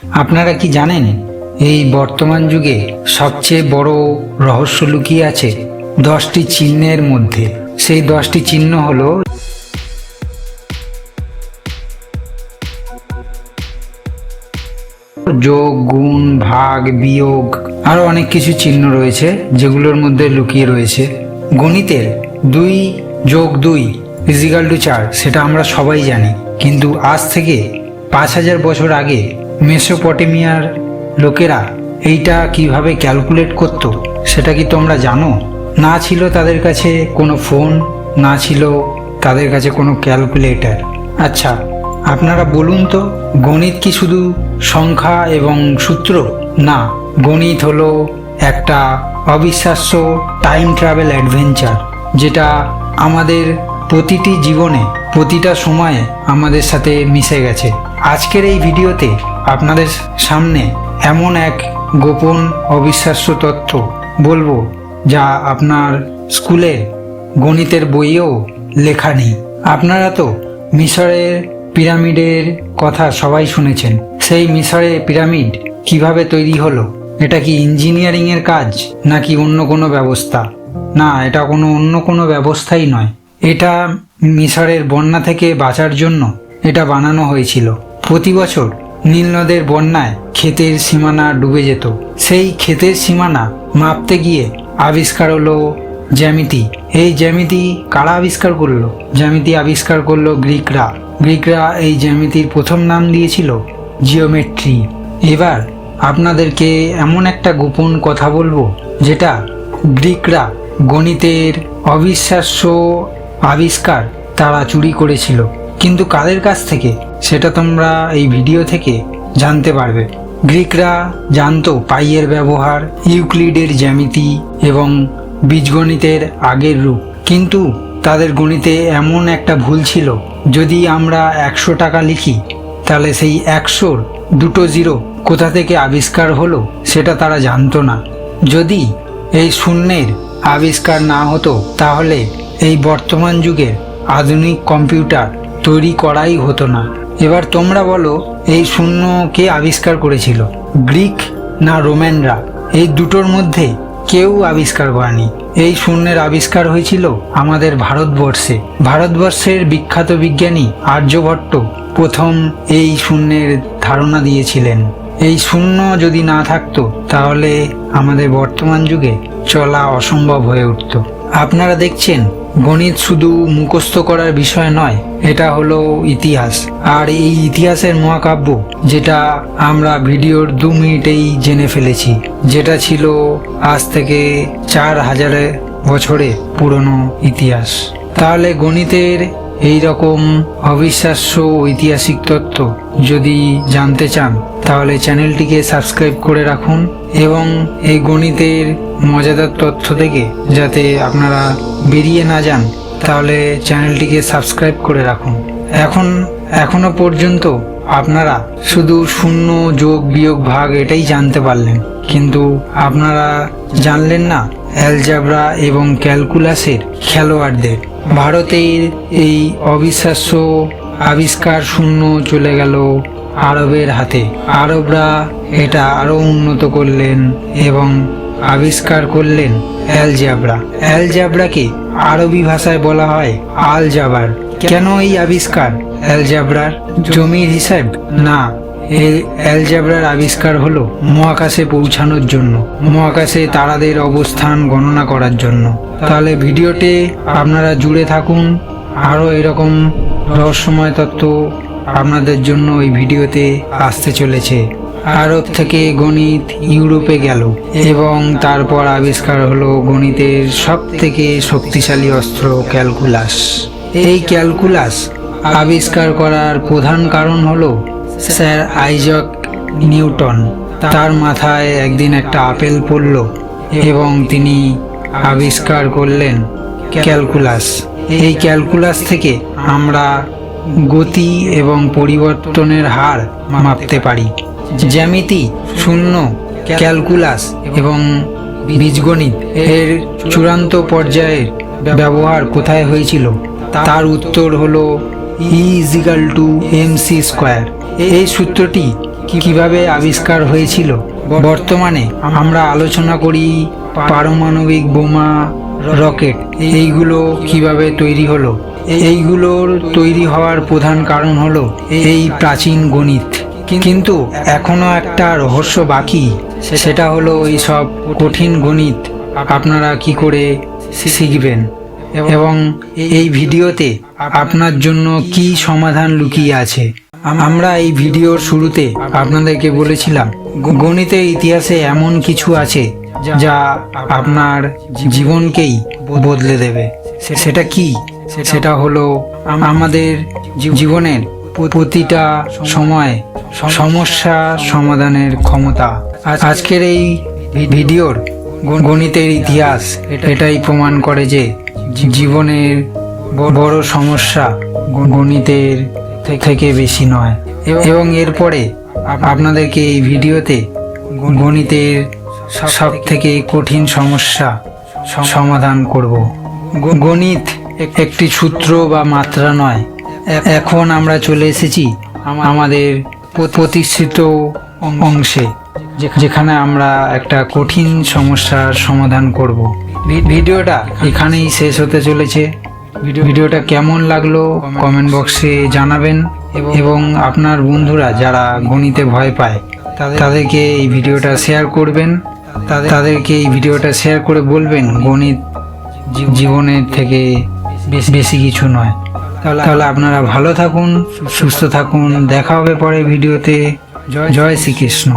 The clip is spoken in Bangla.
আপনারা কি জানেন এই বর্তমান যুগে সবচেয়ে বড় রহস্য লুকিয়ে আছে 10টি চিহ্নের মধ্যে। সেই 10টি চিহ্ন হলো যোগ, গুণ, ভাগ, বিয়োগ, আরো অনেক কিছু চিহ্ন রয়েছে যেগুলোর মধ্যে লুকিয়ে রয়েছে। গণিতের 2 যোগ 2 = 4, সেটা আমরা সবাই জানি, কিন্তু আজ থেকে 5000 বছর আগে মেসোপটেমিয়ার লোকেরা এইটা কিভাবে ক্যালকুলেট করত সেটা কি তোমরা জানো? না ছিল তাদের কাছে কোনো ফোন, না ছিল তাদের কাছে কোনো ক্যালকুলেটর। আচ্ছা, আপনারা বলুন তো, গণিত কি শুধু সংখ্যা এবং সূত্র? না, গণিত হলো একটা অবিশ্বাস্য টাইম ট্রাভেল অ্যাডভেঞ্চার, যেটা আমাদের প্রতিটি জীবনে প্রতিটা সময়ে আমাদের সাথে মিশে গেছে। আজকের এই ভিডিওতে আপনাদের সামনে এমন এক গোপন অবিশ্বাস্য তথ্য বলবো যা আপনার স্কুলের গণিতের বইয়েও লেখা নেই। আপনারা তো মিশরের পিরামিডের কথা সবাই শুনেছেন। সেই মিশরের পিরামিড কিভাবে তৈরি হলো? এটা কি ইঞ্জিনিয়ারিং এর কাজ নাকি অন্য কোনো ব্যবস্থা? না, এটা অন্য কোনো ব্যবস্থাই নয়। এটা মিশরের বন্যা থেকে বাঁচার জন্য এটা বানানো হয়েছিল। প্রতি বছর নীল নদের বন্যায় ক্ষেতের সীমানা ডুবে যেত। সেই ক্ষেতের সীমানা মাপতে গিয়ে আবিষ্কার হলো জ্যামিতি। এই জ্যামিতি কারা আবিষ্কার করলো? জ্যামিতি আবিষ্কার করলো গ্রিকরা। গ্রিকরা এই জ্যামিতির প্রথম নাম দিয়েছিল জিওমেট্রি। এবার আপনাদেরকে এমন একটা গোপন কথা বলবো যেটা গ্রিকরা গণিতের অবিশ্বাস্য আবিষ্কার তারা চুরি করেছিল, কিন্তু কাদের কাছ থেকে সেটা তোমরা এই ভিডিও থেকে জানতে পারবে। গ্রিকরা জানতো পাইয়ের ব্যবহার, ইউক্লিডের জ্যামিতি এবং বীজগণিতের আগের রূপ, কিন্তু তাদের গণিতে এমন একটা ভুল ছিল, যদি আমরা 100 টাকা লিখি তাহলে সেই 100-র 2 জিরো কোথা থেকে আবিষ্কার হলো সেটা তারা জানতো না। যদি এই শূন্যের আবিষ্কার না হতো তাহলে এই বর্তমান যুগের আধুনিক কম্পিউটার তৈরি করাই হতো না। এবার তোমরা বলো, এই শূন্য কে আবিষ্কার করেছিল? গ্রিক না রোমানরা? এই দুটোর মধ্যে কেউ আবিষ্কার করেনি। এই শূন্যের আবিষ্কার হয়েছিল আমাদের ভারতবর্ষে। ভারতবর্ষের বিখ্যাত বিজ্ঞানী আর্যভট্ট প্রথম এই শূন্যের ধারণা দিয়েছিলেন। এই শূন্য যদি না থাকতো তাহলে আমাদের বর্তমান যুগে চলা অসম্ভব হয়ে উঠত। আপনারা দেখছেন, গণিত শুধু মুখস্থ করার বিষয় নয়, এটা হলো ইতিহাস। আর এই ইতিহাসের মহাকাব্য যেটা আমরা ভিডিওর 2 মিনিটেই জেনে ফেলেছি, যেটা ছিল আজ থেকে 4000 বছরের পুরনো ইতিহাস। তাহলে গণিতের এই রকম অবিশ্বাস্য ঐতিহাসিক তথ্য যদি জানতে চান তাহলে চ্যানেলটিকে সাবস্ক্রাইব করে রাখুন, এবং এই গণিতের মজাদার তথ্য থেকে যাতে আপনারা বেরিয়ে না যান তাহলে চ্যানেলটিকে সাবস্ক্রাইব করে রাখুন। এখনো পর্যন্ত আপনারা শুধু শূন্য, যোগ, বিয়োগ, ভাগ এটাই জানতে পারলেন, কিন্তু আপনারা জানলেন না অ্যালজেব্রা এবং ক্যালকুলাসের খেলোয়াড়দের। ভারতের এই অবিশ্বাস্য আবিষ্কার শূন্য চলে গেল আরবের হাতে। আরবরা এটা আরো উন্নত করলেন এবং আবিষ্কার করলেন অ্যালজেব্রা। অ্যালজেব্রাকে আরবি ভাষায় বলা হয় আল জাবার। কেন এই আবিষ্কার অ্যালজেব্রার? জমির হিসাব না, এই অ্যালজেব্রার আবিষ্কার হলো মহাকাশে পৌঁছানোর জন্য, মহাকাশে তারাদের অবস্থান গণনা করার জন্য। তাহলে ভিডিওতে আপনারা জুড়ে থাকুন, আরও এরকম রহস্যময় তথ্য আপনাদের জন্য এই ভিডিওতে আসতে চলেছে। আরব থেকে গণিত ইউরোপে গেল এবং তারপর আবিষ্কার হলো গণিতের সবথেকে শক্তিশালী অস্ত্র ক্যালকুলাস। এই ক্যালকুলাস আবিষ্কার করার প্রধান কারণ হলো স্যার আইজাক নিউটন। তার মাথায় একদিন একটা আপেল পড়ল এবং তিনি আবিষ্কার করলেন ক্যালকুলাস। এই ক্যালকুলাস থেকে আমরা গতি এবং পরিবর্তনের হার মাপতে পারি। জ্যামিতি, শূন্য, ক্যালকুলাস এবং বীজগণিত এর চূড়ান্ত পর্যায়ের ব্যবহার কোথায় হয়েছিল? তার উত্তর হলো E = mc²। এই সূত্রটি কিভাবে আবিষ্কার হয়েছিল। বর্তমানে আমরা আলোচনা করি পারমাণবিক বোমা, রকেট, এইগুলো কিভাবে তৈরি হলো। এইগুলোর তৈরি হওয়ার প্রধান কারণ হলো এই প্রাচীন গণিত। কিন্তু এখনো একটা রহস্য বাকি, সেটা হলো এই সব কঠিন গণিত আপনারা কি করে শিখবেন এবং এই ভিডিওতে আপনার জন্য কি সমাধান লুকিয়ে আছে। আমরা এই ভিডিওর শুরুতে আপনাদেরকে বলেছিলাম গণিতের ইতিহাসে এমন কিছু আছে যা আপনার জীবনকেই বদলে দেবে। সেটা কি? সেটা হলো আমাদের জীবনের প্রতিটা সময় সমস্যা সমাধানের ক্ষমতা। আজকের এই ভিডিওর গণিতের ইতিহাস এটাই প্রমাণ করে যে জীবনের বড় সমস্যা গণিতের থেকে বেশি নয়। এবং এরপরে আপনাদেরকে এই ভিডিওতে গণিতের সব থেকে কঠিন সমস্যা সমাধান করব। গণিত একটি সূত্র বা মাত্রা নয়। এখন আমরা চলে এসেছি আমাদের প্রতিষ্ঠিত অংশে, যেখানে আমরা একটা কঠিন সমস্যার সমাধান করব। ভিডিওটা এখানেই শেষ হতে চলেছে। ভিডিওটা কেমন লাগলো কমেন্ট বক্সে জানাবেন এবং আপনার বন্ধুরা যারা গণিতে ভয় পায় তাদেরকে এই ভিডিওটা শেয়ার করবেন। তাদেরকে এই ভিডিওটা শেয়ার করে বলবেন গণিত জীবনের থেকে বেশি কিছু নয়। তাহলে আপনারা ভালো থাকুন, সুস্থ থাকুন। দেখা হবে পরে ভিডিওতে। জয় শ্রীকৃষ্ণ।